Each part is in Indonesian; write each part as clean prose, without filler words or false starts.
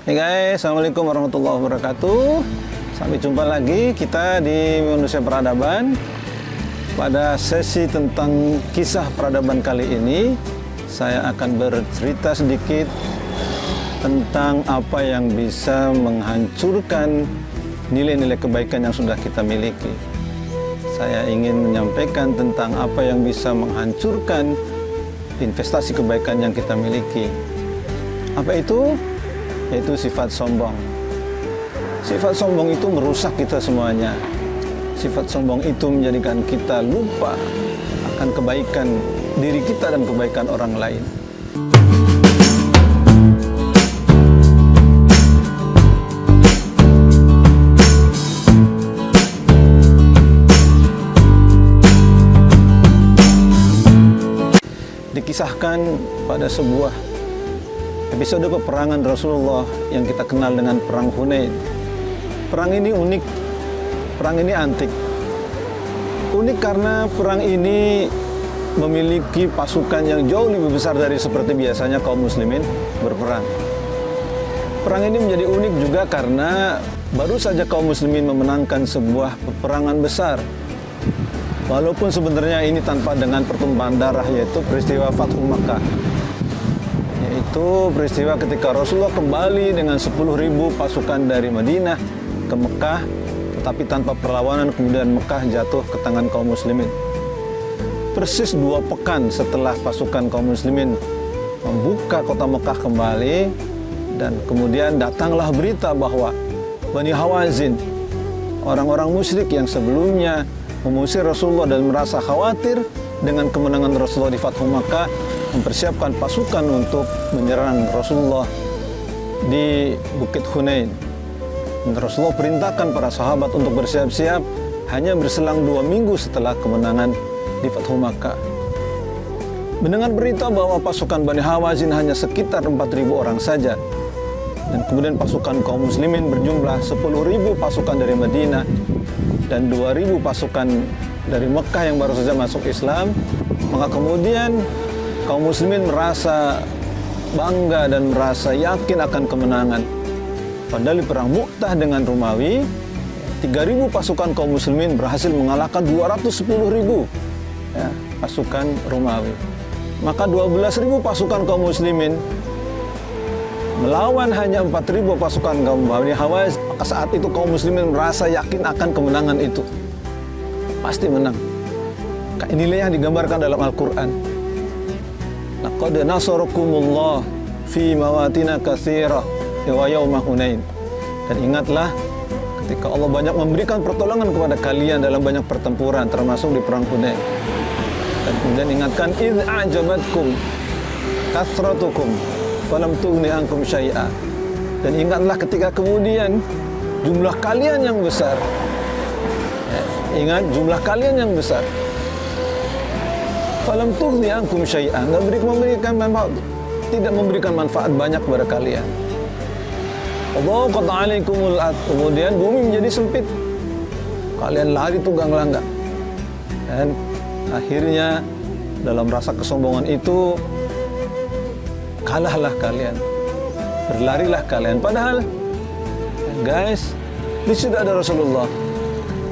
Hey guys, Assalamualaikum warahmatullahi wabarakatuh. Sampai jumpa lagi kita di Manusia Peradaban. Pada sesi tentang kisah peradaban kali ini, saya akan bercerita sedikit tentang apa yang bisa menghancurkan nilai-nilai kebaikan yang sudah kita miliki. Saya ingin menyampaikan tentang apa yang bisa menghancurkan investasi kebaikan yang kita miliki. Apa itu? Yaitu sifat sombong. Sifat sombong itu merusak kita semuanya. Sifat sombong itu menjadikan kita lupa akan kebaikan diri kita dan kebaikan orang lain. Dikisahkan pada sebuah episode peperangan Rasulullah yang kita kenal dengan Perang Hunain. Perang ini unik, perang ini antik. Unik karena perang ini memiliki pasukan yang jauh lebih besar dari seperti biasanya kaum muslimin berperang. Perang ini menjadi unik juga karena baru saja kaum muslimin memenangkan sebuah peperangan besar. Walaupun sebenarnya ini tanpa dengan pertumpahan darah, yaitu peristiwa Fathu Makkah. Itu peristiwa ketika Rasulullah kembali dengan 10.000 pasukan dari Madinah ke Mekah, tetapi tanpa perlawanan kemudian Mekah jatuh ke tangan kaum muslimin. Persis 2 pekan setelah pasukan kaum muslimin membuka kota Mekah kembali, dan kemudian datanglah berita bahwa Bani Hawazin, orang-orang musyrik yang sebelumnya mengusir Rasulullah dan merasa khawatir dengan kemenangan Rasulullah di Fathu Makkah, mempersiapkan pasukan untuk menyerang Rasulullah di Bukit Hunain. Dan Rasulullah perintahkan para sahabat untuk bersiap-siap hanya berselang 2 minggu setelah kemenangan di Fathu Makkah. Mendengar berita bahwa pasukan Bani Hawazin hanya sekitar 4.000 orang saja, dan kemudian pasukan kaum muslimin berjumlah 10.000 pasukan dari Madinah dan 2.000 pasukan dari Mekah yang baru saja masuk Islam, maka kemudian kaum muslimin merasa bangga dan merasa yakin akan kemenangan. Padahal di perang Mu'tah dengan Romawi, 3.000 pasukan kaum muslimin berhasil mengalahkan 210.000 pasukan Romawi. Maka 12.000 pasukan kaum muslimin melawan hanya 4.000 pasukan kaum Bani Hawazin. Maka saat itu kaum muslimin merasa yakin akan kemenangan itu. Pasti menang. Inilah yang digambarkan dalam Al-Quran. Laqad nasarakumullah fi mawatina katsirah wa yauma Hunain. Dan ingatlah ketika Allah banyak memberikan pertolongan kepada kalian dalam banyak pertempuran, termasuk di perang Hunain. Dan kemudian ingatkan idz a'jabatkum kathratukum falam tughni ankum syai'a. Dan ingatlah ketika kemudian jumlah kalian yang besar. Ingat jumlah kalian yang besar. Falam tughni ankum syai'an, tidak memberikan manfaat banyak kepada kalian. Dhaqat 'alaikumul ard, kemudian bumi menjadi sempit. Kalian lari tunggang-langgang. Dan akhirnya dalam rasa kesombongan itu kalahlah kalian. Berlarilah kalian. Padahal guys, di situ ada Rasulullah.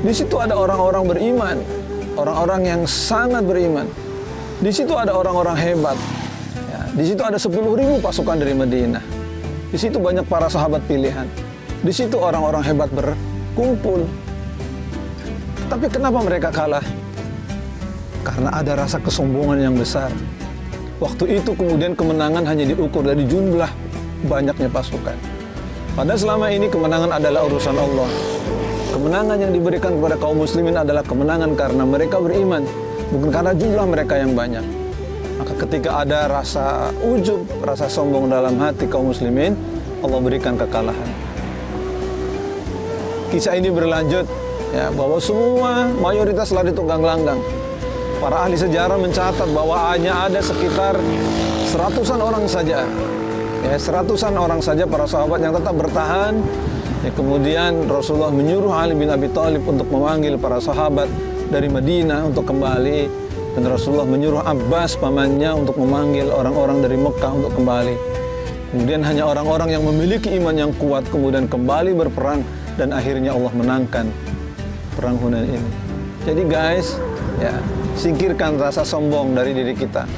Di situ ada orang-orang beriman, orang-orang yang sangat beriman. Di situ ada orang-orang hebat. Di situ ada 10.000 pasukan dari Madinah. Di situ banyak para sahabat pilihan. Di situ orang-orang hebat berkumpul. Tapi kenapa mereka kalah? Karena ada rasa kesombongan yang besar. Waktu itu kemudian kemenangan hanya diukur dari jumlah banyaknya pasukan. Padahal selama ini kemenangan adalah urusan Allah. Kemenangan yang diberikan kepada kaum muslimin adalah kemenangan karena mereka beriman, bukan karena jumlah mereka yang banyak. Maka ketika ada rasa ujub, rasa sombong dalam hati kaum muslimin, Allah berikan kekalahan. Kisah ini berlanjut bahwa semua mayoritas lari tunggang-langgang. Para ahli sejarah mencatat bahwa hanya ada sekitar 100-an orang saja. 100-an orang saja para sahabat yang tetap bertahan. Kemudian Rasulullah menyuruh Ali bin Abi Thalib untuk memanggil para sahabat dari Madinah untuk kembali, dan Rasulullah menyuruh Abbas pamannya untuk memanggil orang-orang dari Mekah untuk kembali. Kemudian hanya orang-orang yang memiliki iman yang kuat kemudian kembali berperang dan akhirnya Allah menangkan perang Hunain ini. Jadi guys, ya, singkirkan rasa sombong dari diri kita.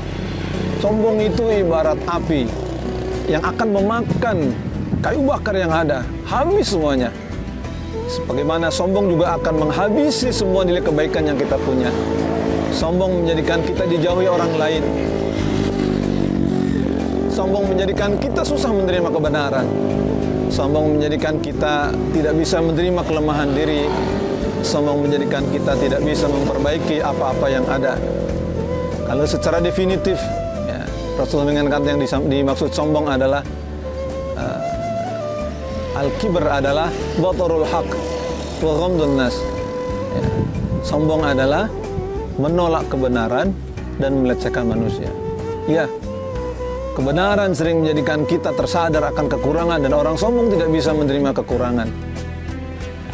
Sombong itu ibarat api yang akan memakan kayu bakar yang ada, habis semuanya. Sebagaimana sombong juga akan menghabisi semua nilai kebaikan yang kita punya. Sombong menjadikan kita dijauhi orang lain. Sombong menjadikan kita susah menerima kebenaran. Sombong menjadikan kita tidak bisa menerima kelemahan diri. Sombong menjadikan kita tidak bisa memperbaiki apa-apa yang ada. Kalau secara definitif, ya, Rasulullah mengingatkan yang dimaksud sombong adalah al-kibr adalah batarul haq wa ghamdun nas. Ya. Sombong adalah menolak kebenaran dan melecehkan manusia. Ya, kebenaran sering menjadikan kita tersadar akan kekurangan dan orang sombong tidak bisa menerima kekurangan.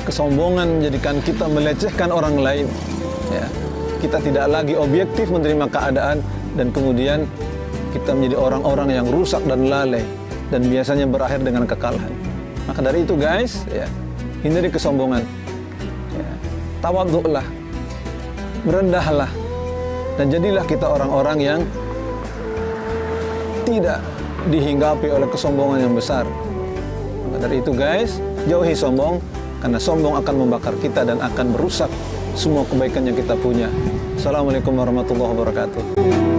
Kesombongan menjadikan kita melecehkan orang lain. Ya. Kita tidak lagi objektif menerima keadaan dan kemudian kita menjadi orang-orang yang rusak dan lalai dan biasanya berakhir dengan kekalahan. Maka dari itu guys, ya, hindari kesombongan. Ya. Tawadhu'lah, merendahlah, dan jadilah kita orang-orang yang tidak dihinggapi oleh kesombongan yang besar. Maka dari itu guys, jauhi sombong, karena sombong akan membakar kita dan akan merusak semua kebaikan yang kita punya. Assalamualaikum warahmatullahi wabarakatuh.